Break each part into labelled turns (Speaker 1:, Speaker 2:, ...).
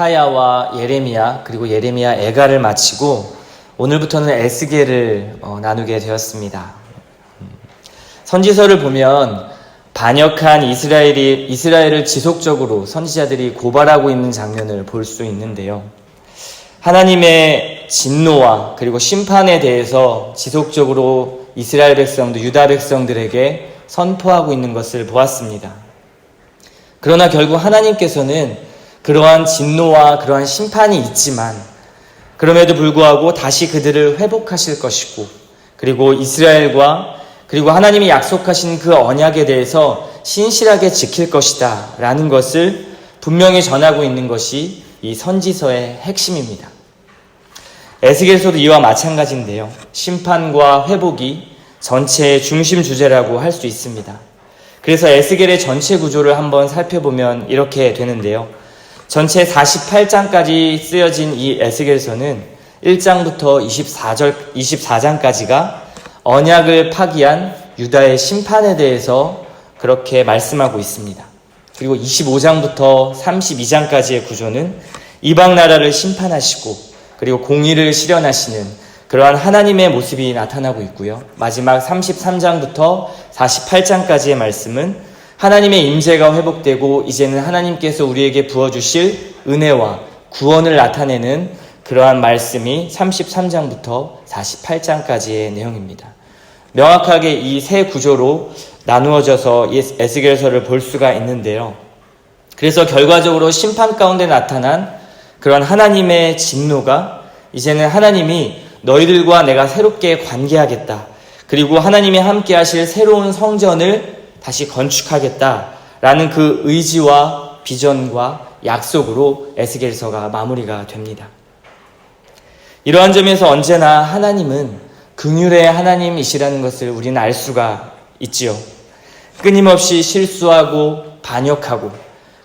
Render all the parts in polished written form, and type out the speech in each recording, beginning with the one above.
Speaker 1: 이사야와 예레미야 그리고 예레미야 애가를 마치고 오늘부터는 에스겔을 나누게 되었습니다. 선지서를 보면 반역한 이스라엘을 지속적으로 선지자들이 고발하고 있는 장면을 볼 수 있는데요. 하나님의 진노와 그리고 심판에 대해서 지속적으로 이스라엘 백성들, 유다 백성들에게 선포하고 있는 것을 보았습니다. 그러나 결국 하나님께서는 그러한 진노와 그러한 심판이 있지만 그럼에도 불구하고 다시 그들을 회복하실 것이고 그리고 이스라엘과 그리고 하나님이 약속하신 그 언약에 대해서 신실하게 지킬 것이다 라는 것을 분명히 전하고 있는 것이 이 선지서의 핵심입니다. 에스겔서도 이와 마찬가지인데요. 심판과 회복이 전체의 중심 주제라고 할 수 있습니다. 그래서 에스겔의 전체 구조를 한번 살펴보면 이렇게 되는데요. 전체 48장까지 쓰여진 이 에스겔서는 1장부터 24장까지가 언약을 파기한 유다의 심판에 대해서 그렇게 말씀하고 있습니다. 그리고 25장부터 32장까지의 구조는 이방 나라를 심판하시고 그리고 공의를 실현하시는 그러한 하나님의 모습이 나타나고 있고요. 마지막 33장부터 48장까지의 말씀은 하나님의 임재가 회복되고 이제는 하나님께서 우리에게 부어주실 은혜와 구원을 나타내는 그러한 말씀이 33장부터 48장까지의 내용입니다. 명확하게 이 세 구조로 나누어져서 에스겔서를 볼 수가 있는데요. 그래서 결과적으로 심판 가운데 나타난 그런 하나님의 진노가 이제는 하나님이 너희들과 내가 새롭게 관계하겠다. 그리고 하나님이 함께 하실 새로운 성전을 다시 건축하겠다라는 그 의지와 비전과 약속으로 에스겔서가 마무리가 됩니다. 이러한 점에서 언제나 하나님은 긍휼의 하나님이시라는 것을 우리는 알 수가 있지요. 끊임없이 실수하고 반역하고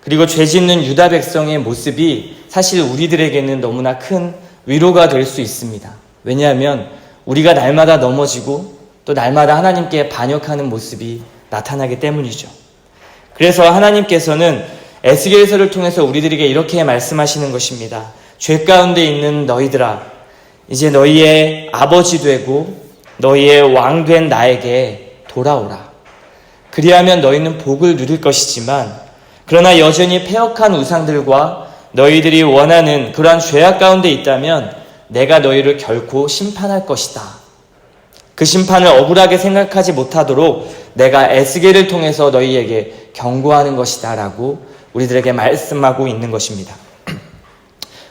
Speaker 1: 그리고 죄짓는 유다 백성의 모습이 사실 우리들에게는 너무나 큰 위로가 될 수 있습니다. 왜냐하면 우리가 날마다 넘어지고 또 날마다 하나님께 반역하는 모습이 나타나기 때문이죠. 그래서 하나님께서는 에스겔서를 통해서 우리들에게 이렇게 말씀하시는 것입니다. 죄 가운데 있는 너희들아, 이제 너희의 아버지 되고 너희의 왕 된 나에게 돌아오라. 그리하면 너희는 복을 누릴 것이지만 그러나 여전히 패역한 우상들과 너희들이 원하는 그러한 죄악 가운데 있다면 내가 너희를 결코 심판할 것이다. 그 심판을 억울하게 생각하지 못하도록 내가 에스겔을 통해서 너희에게 경고하는 것이다 라고 우리들에게 말씀하고 있는 것입니다.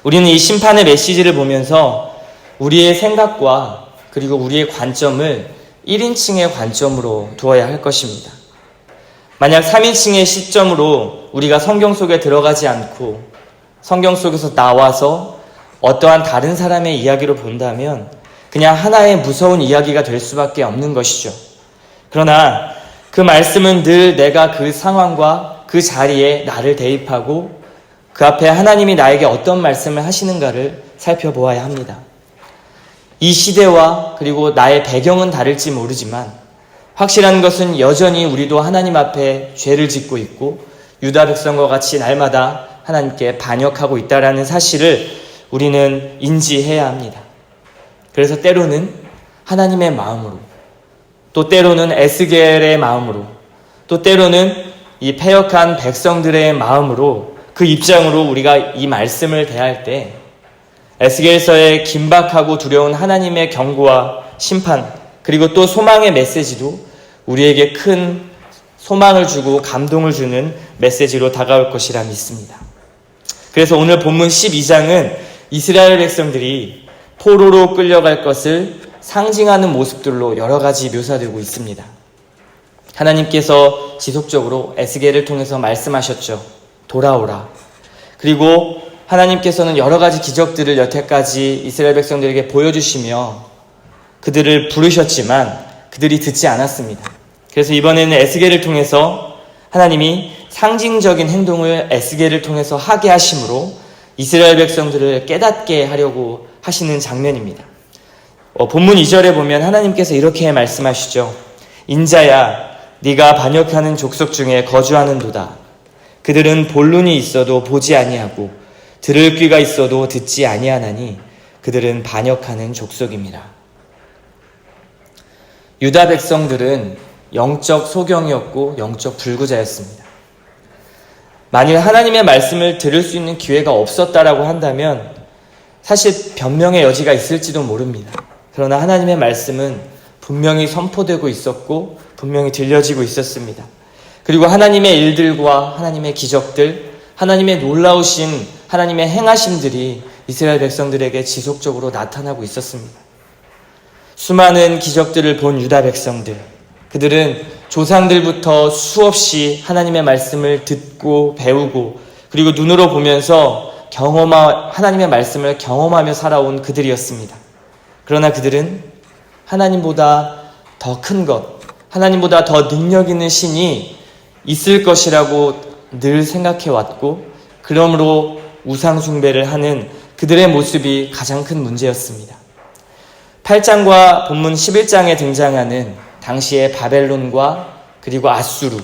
Speaker 1: 우리는 이 심판의 메시지를 보면서 우리의 생각과 그리고 우리의 관점을 1인칭의 관점으로 두어야 할 것입니다. 만약 3인칭의 시점으로 우리가 성경 속에 들어가지 않고 성경 속에서 나와서 어떠한 다른 사람의 이야기로 본다면 그냥 하나의 무서운 이야기가 될 수밖에 없는 것이죠. 그러나 그 말씀은 늘 내가 그 상황과 그 자리에 나를 대입하고 그 앞에 하나님이 나에게 어떤 말씀을 하시는가를 살펴보아야 합니다. 이 시대와 그리고 나의 배경은 다를지 모르지만 확실한 것은 여전히 우리도 하나님 앞에 죄를 짓고 있고 유다 백성과 같이 날마다 하나님께 반역하고 있다는 사실을 우리는 인지해야 합니다. 그래서 때로는 하나님의 마음으로, 또 때로는 에스겔의 마음으로, 또 때로는 이 패역한 백성들의 마음으로 그 입장으로 우리가 이 말씀을 대할 때 에스겔서의 긴박하고 두려운 하나님의 경고와 심판 그리고 또 소망의 메시지도 우리에게 큰 소망을 주고 감동을 주는 메시지로 다가올 것이라 믿습니다. 그래서 오늘 본문 12장은 이스라엘 백성들이 포로로 끌려갈 것을 상징하는 모습들로 여러 가지 묘사되고 있습니다. 하나님께서 지속적으로 에스겔을 통해서 말씀하셨죠. 돌아오라. 그리고 하나님께서는 여러 가지 기적들을 여태까지 이스라엘 백성들에게 보여주시며 그들을 부르셨지만 그들이 듣지 않았습니다. 그래서 이번에는 에스겔을 통해서 하나님이 상징적인 행동을 에스겔을 통해서 하게 하심으로 이스라엘 백성들을 깨닫게 하려고 하시는 장면입니다. 본문 2절에 보면 하나님께서 이렇게 말씀하시죠. 인자야, 네가 반역하는 족속 중에 거주하는도다. 그들은 볼 눈이 있어도 보지 아니하고 들을 귀가 있어도 듣지 아니하나니 그들은 반역하는 족속입니다. 유다 백성들은 영적 소경이었고 영적 불구자였습니다. 만일 하나님의 말씀을 들을 수 있는 기회가 없었다라고 한다면 사실 변명의 여지가 있을지도 모릅니다. 그러나 하나님의 말씀은 분명히 선포되고 있었고 분명히 들려지고 있었습니다. 그리고 하나님의 일들과 하나님의 기적들, 하나님의 놀라우신 하나님의 행하심들이 이스라엘 백성들에게 지속적으로 나타나고 있었습니다. 수많은 기적들을 본 유다 백성들, 그들은 조상들부터 수없이 하나님의 말씀을 듣고 배우고 그리고 눈으로 보면서 하나님의 말씀을 경험하며 살아온 그들이었습니다. 그러나 그들은 하나님보다 더 큰 것, 하나님보다 더 능력 있는 신이 있을 것이라고 늘 생각해왔고 그러므로 우상 숭배를 하는 그들의 모습이 가장 큰 문제였습니다. 8장과 본문 11장에 등장하는 당시의 바벨론과 그리고 아수르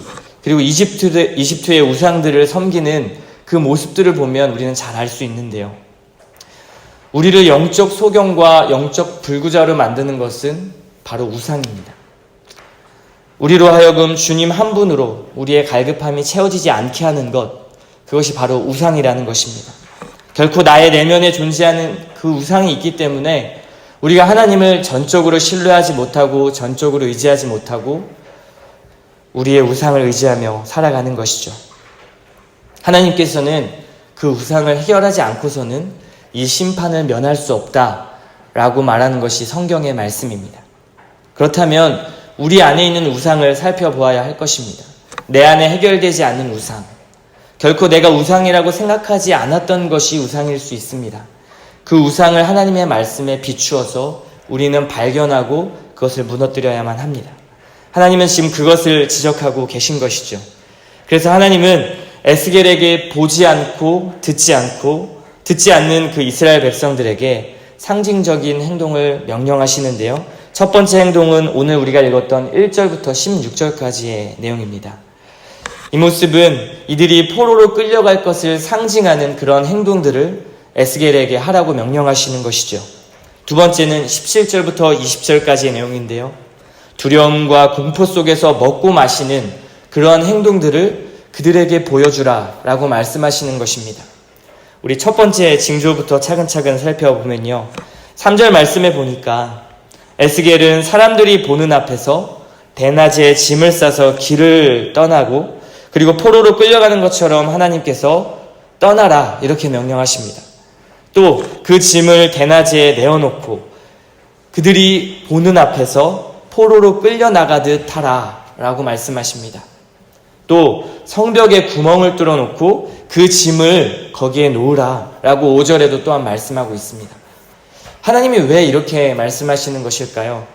Speaker 1: 그리고 이집트의 우상들을 섬기는 그 모습들을 보면 우리는 잘 알 수 있는데요. 우리를 영적 소경과 영적 불구자로 만드는 것은 바로 우상입니다. 우리로 하여금 주님 한 분으로 우리의 갈급함이 채워지지 않게 하는 것, 그것이 바로 우상이라는 것입니다. 결코 나의 내면에 존재하는 그 우상이 있기 때문에 우리가 하나님을 전적으로 신뢰하지 못하고 전적으로 의지하지 못하고 우리의 우상을 의지하며 살아가는 것이죠. 하나님께서는 그 우상을 해결하지 않고서는 이 심판을 면할 수 없다라고 말하는 것이 성경의 말씀입니다. 그렇다면 우리 안에 있는 우상을 살펴보아야 할 것입니다. 내 안에 해결되지 않는 우상, 결코 내가 우상이라고 생각하지 않았던 것이 우상일 수 있습니다. 그 우상을 하나님의 말씀에 비추어서 우리는 발견하고 그것을 무너뜨려야만 합니다. 하나님은 지금 그것을 지적하고 계신 것이죠. 그래서 하나님은 에스겔에게 보지 않고 듣지 않는 그 이스라엘 백성들에게 상징적인 행동을 명령하시는데요. 첫 번째 행동은 오늘 우리가 읽었던 1절부터 16절까지의 내용입니다. 이 모습은 이들이 포로로 끌려갈 것을 상징하는 그런 행동들을 에스겔에게 하라고 명령하시는 것이죠. 두 번째는 17절부터 20절까지의 내용인데요. 두려움과 공포 속에서 먹고 마시는 그러한 행동들을 그들에게 보여주라 라고 말씀하시는 것입니다. 우리 첫 번째 징조부터 차근차근 살펴보면요. 3절 말씀에 보니까 에스겔은 사람들이 보는 앞에서 대낮에 짐을 싸서 길을 떠나고 그리고 포로로 끌려가는 것처럼 하나님께서 떠나라 이렇게 명령하십니다. 또 그 짐을 대낮에 내어놓고 그들이 보는 앞에서 포로로 끌려나가듯 하라 라고 말씀하십니다. 또 성벽에 구멍을 뚫어놓고 그 짐을 거기에 놓으라 라고 5절에도 또한 말씀하고 있습니다. 하나님이 왜 이렇게 말씀하시는 것일까요?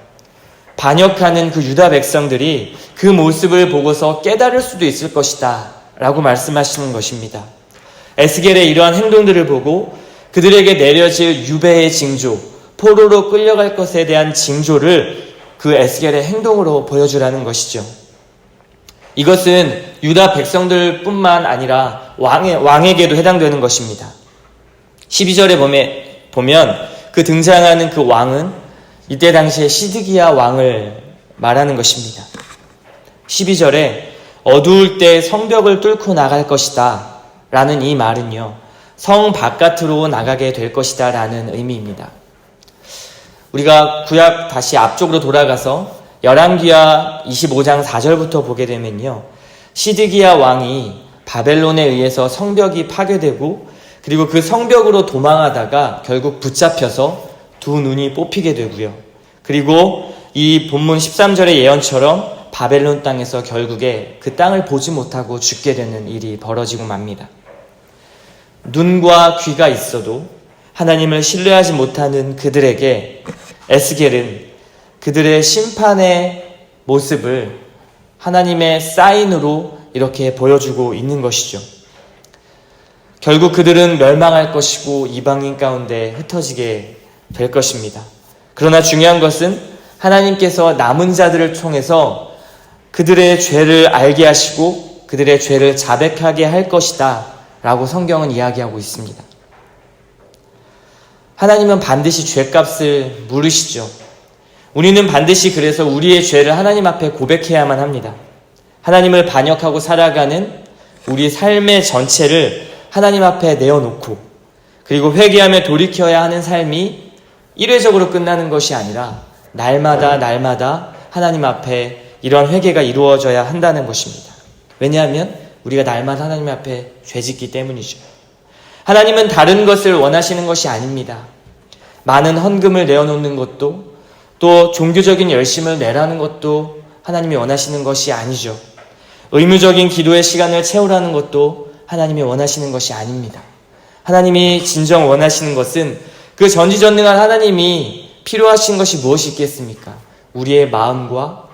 Speaker 1: 반역하는 그 유다 백성들이 그 모습을 보고서 깨달을 수도 있을 것이다 라고 말씀하시는 것입니다. 에스겔의 이러한 행동들을 보고 그들에게 내려질 유배의 징조, 포로로 끌려갈 것에 대한 징조를 그 에스겔의 행동으로 보여주라는 것이죠. 이것은 유다 백성들 뿐만 아니라 왕에게도 해당되는 것입니다. 12절에 보면 그 등장하는 그 왕은 이때 당시에 시드기야 왕을 말하는 것입니다. 12절에 어두울 때 성벽을 뚫고 나갈 것이다 라는 이 말은요, 성 바깥으로 나가게 될 것이다 라는 의미입니다. 우리가 구약 다시 앞쪽으로 돌아가서 열왕기하 25장 4절부터 보게 되면요, 시드기야 왕이 바벨론에 의해서 성벽이 파괴되고 그리고 그 성벽으로 도망하다가 결국 붙잡혀서 두 눈이 뽑히게 되고요. 그리고 이 본문 13절의 예언처럼 바벨론 땅에서 결국에 그 땅을 보지 못하고 죽게 되는 일이 벌어지고 맙니다. 눈과 귀가 있어도 하나님을 신뢰하지 못하는 그들에게 에스겔은 그들의 심판의 모습을 하나님의 사인으로 이렇게 보여주고 있는 것이죠. 결국 그들은 멸망할 것이고 이방인 가운데 흩어지게 될 것입니다. 그러나 중요한 것은 하나님께서 남은 자들을 통해서 그들의 죄를 알게 하시고 그들의 죄를 자백하게 할 것이다 라고 성경은 이야기하고 있습니다. 하나님은 반드시 죄값을 물으시죠. 우리는 반드시 그래서 우리의 죄를 하나님 앞에 고백해야만 합니다. 하나님을 반역하고 살아가는 우리 삶의 전체를 하나님 앞에 내어놓고 그리고 회개하며 돌이켜야 하는 삶이 일회적으로 끝나는 것이 아니라 날마다 하나님 앞에 이런 회개가 이루어져야 한다는 것입니다. 왜냐하면 우리가 날마다 하나님 앞에 죄짓기 때문이죠. 하나님은 다른 것을 원하시는 것이 아닙니다. 많은 헌금을 내어놓는 것도 또 종교적인 열심을 내라는 것도 하나님이 원하시는 것이 아니죠. 의무적인 기도의 시간을 채우라는 것도 하나님이 원하시는 것이 아닙니다. 하나님이 진정 원하시는 것은 그 전지전능한 하나님이 필요하신 것이 무엇이 있겠습니까? 우리의 마음과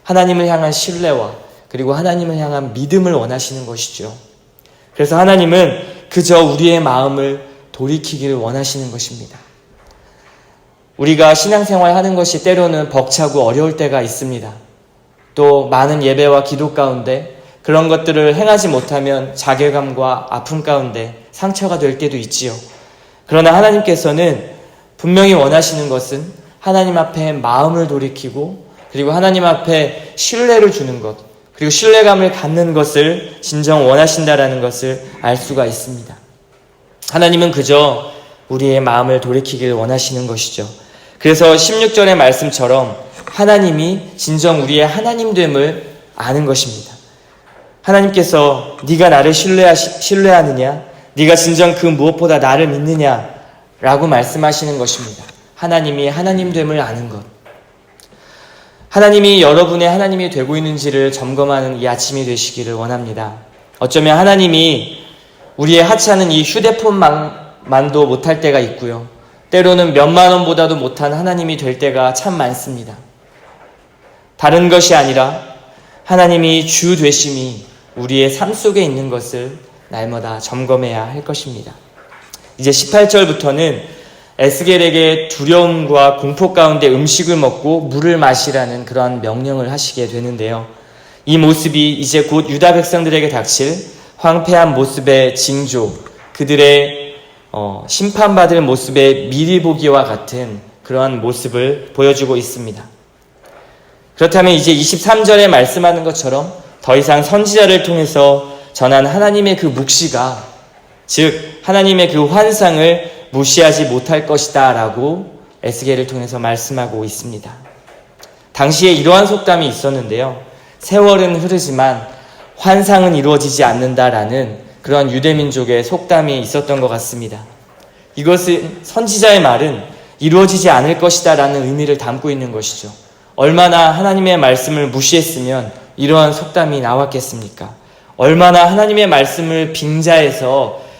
Speaker 1: 하나님을 향한 신뢰와 그리고 하나님을 향한 믿음을 원하시는 것이죠. 그래서 하나님은 그저 우리의 마음을 돌이키기를 원하시는 것입니다. 우리가 신앙생활 하는 것이 때로는 벅차고 어려울 때가 있습니다. 또 많은 예배와 기도 가운데 그런 것들을 행하지 못하면 자괴감과 아픔 가운데 상처가 될 때도 있지요. 그러나 하나님께서는 분명히 원하시는 것은 하나님 앞에 마음을 돌이키고 그리고 하나님 앞에 신뢰를 주는 것 그리고 신뢰감을 갖는 것을 진정 원하신다라는 것을 알 수가 있습니다. 하나님은 그저 우리의 마음을 돌이키기를 원하시는 것이죠. 그래서 16절의 말씀처럼 하나님이 진정 우리의 하나님됨을 아는 것입니다. 하나님께서 네가 나를 신뢰하느냐? 네가 진정 그 무엇보다 나를 믿느냐? 라고 말씀하시는 것입니다. 하나님이 하나님됨을 아는 것. 하나님이 여러분의 하나님이 되고 있는지를 점검하는 이 아침이 되시기를 원합니다. 어쩌면 하나님이 우리의 하찮은 이 휴대폰만도 못할 때가 있고요. 때로는 몇만 원보다도 못한 하나님이 될 때가 참 많습니다. 다른 것이 아니라 하나님이 주 되심이 우리의 삶 속에 있는 것을 날마다 점검해야 할 것입니다. 이제 18절부터는 에스겔에게 두려움과 공포 가운데 음식을 먹고 물을 마시라는 그러한 명령을 하시게 되는데요. 이 모습이 이제 곧 유다 백성들에게 닥칠 황폐한 모습의 징조, 그들의 심판받을 모습의 미리 보기와 같은 그러한 모습을 보여주고 있습니다. 그렇다면 이제 23절에 말씀하는 것처럼 더 이상 선지자를 통해서 전한 하나님의 그 묵시가, 즉 하나님의 그 환상을 무시하지 못할 것이다 라고 에스겔을 통해서 말씀하고 있습니다. 당시에 이러한 속담이 있었는데요. 세월은 흐르지만 환상은 이루어지지 않는다라는 그런 유대민족의 속담이 있었던 것 같습니다. 이것은 선지자의 말은 이루어지지 않을 것이다 라는 의미를 담고 있는 것이죠. 얼마나 하나님의 말씀을 무시했으면 이러한 속담이 나왔겠습니까? 얼마나 하나님의 말씀을 빙자해서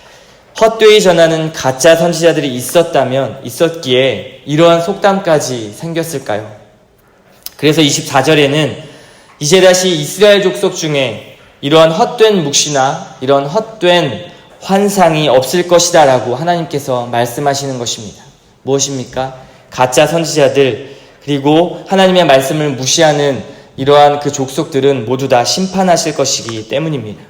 Speaker 1: 헛되이 전하는 가짜 선지자들이 있었기에 이러한 속담까지 생겼을까요? 그래서 24절에는 이제 다시 이스라엘 족속 중에 이러한 헛된 묵시나 이런 헛된 환상이 없을 것이다 라고 하나님께서 말씀하시는 것입니다. 무엇입니까? 가짜 선지자들 그리고 하나님의 말씀을 무시하는 이러한 그 족속들은 모두 다 심판하실 것이기 때문입니다.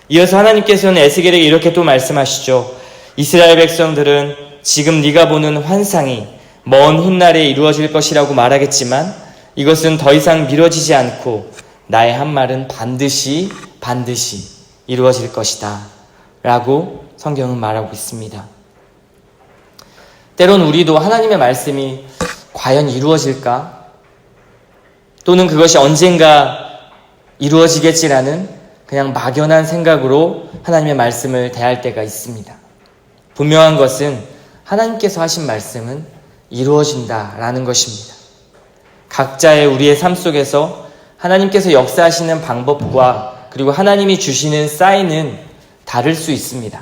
Speaker 1: 이어서 하나님께서는 에스겔에게 이렇게 또 말씀하시죠. 이스라엘 백성들은 지금 네가 보는 환상이 먼 훗날에 이루어질 것이라고 말하겠지만 이것은 더 이상 미뤄지지 않고 나의 한 말은 반드시 이루어질 것이다 라고 성경은 말하고 있습니다. 때론 우리도 하나님의 말씀이 과연 이루어질까? 또는 그것이 언젠가 이루어지겠지라는 그냥 막연한 생각으로 하나님의 말씀을 대할 때가 있습니다. 분명한 것은 하나님께서 하신 말씀은 이루어진다라는 것입니다. 각자의 우리의 삶 속에서 하나님께서 역사하시는 방법과 그리고 하나님이 주시는 사인은 다를 수 있습니다.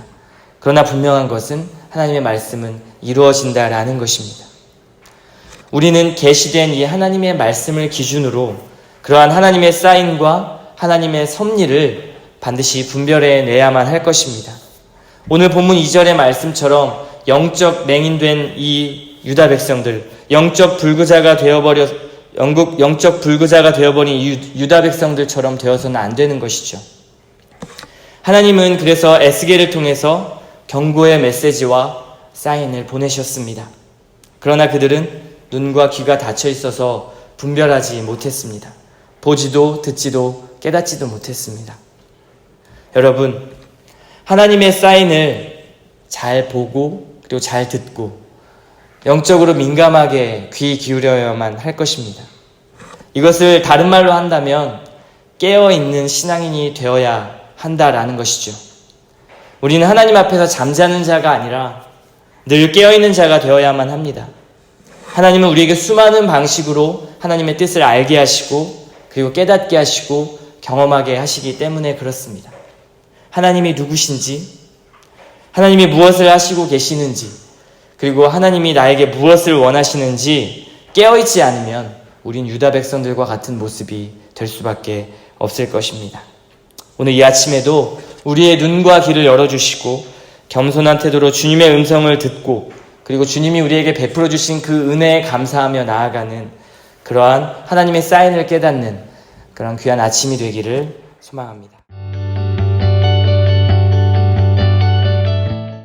Speaker 1: 그러나 분명한 것은 하나님의 말씀은 이루어진다라는 것입니다. 우리는 계시된 이 하나님의 말씀을 기준으로 그러한 하나님의 사인과 하나님의 섭리를 반드시 분별해 내야만 할 것입니다. 오늘 본문 2절의 말씀처럼 영적 맹인된 이 유다 백성들, 영적 불구자가 되어버린 이 유다 백성들처럼 되어서는 안 되는 것이죠. 하나님은 그래서 에스겔을 통해서 경고의 메시지와 사인을 보내셨습니다. 그러나 그들은 눈과 귀가 닫혀 있어서 분별하지 못했습니다. 보지도 듣지도 깨닫지도 못했습니다. 여러분, 하나님의 사인을 잘 보고 그리고 잘 듣고 영적으로 민감하게 귀 기울여야만 할 것입니다. 이것을 다른 말로 한다면 깨어있는 신앙인이 되어야 한다라는 것이죠. 우리는 하나님 앞에서 잠자는 자가 아니라 늘 깨어있는 자가 되어야만 합니다. 하나님은 우리에게 수많은 방식으로 하나님의 뜻을 알게 하시고 그리고 깨닫게 하시고 경험하게 하시기 때문에 그렇습니다. 하나님이 누구신지, 하나님이 무엇을 하시고 계시는지, 그리고 하나님이 나에게 무엇을 원하시는지 깨어있지 않으면 우린 유다 백성들과 같은 모습이 될 수밖에 없을 것입니다. 오늘 이 아침에도 우리의 눈과 귀를 열어주시고 겸손한 태도로 주님의 음성을 듣고 그리고 주님이 우리에게 베풀어 주신 그 은혜에 감사하며 나아가는 그러한 하나님의 사인을 깨닫는 그런 귀한 아침이 되기를 소망합니다.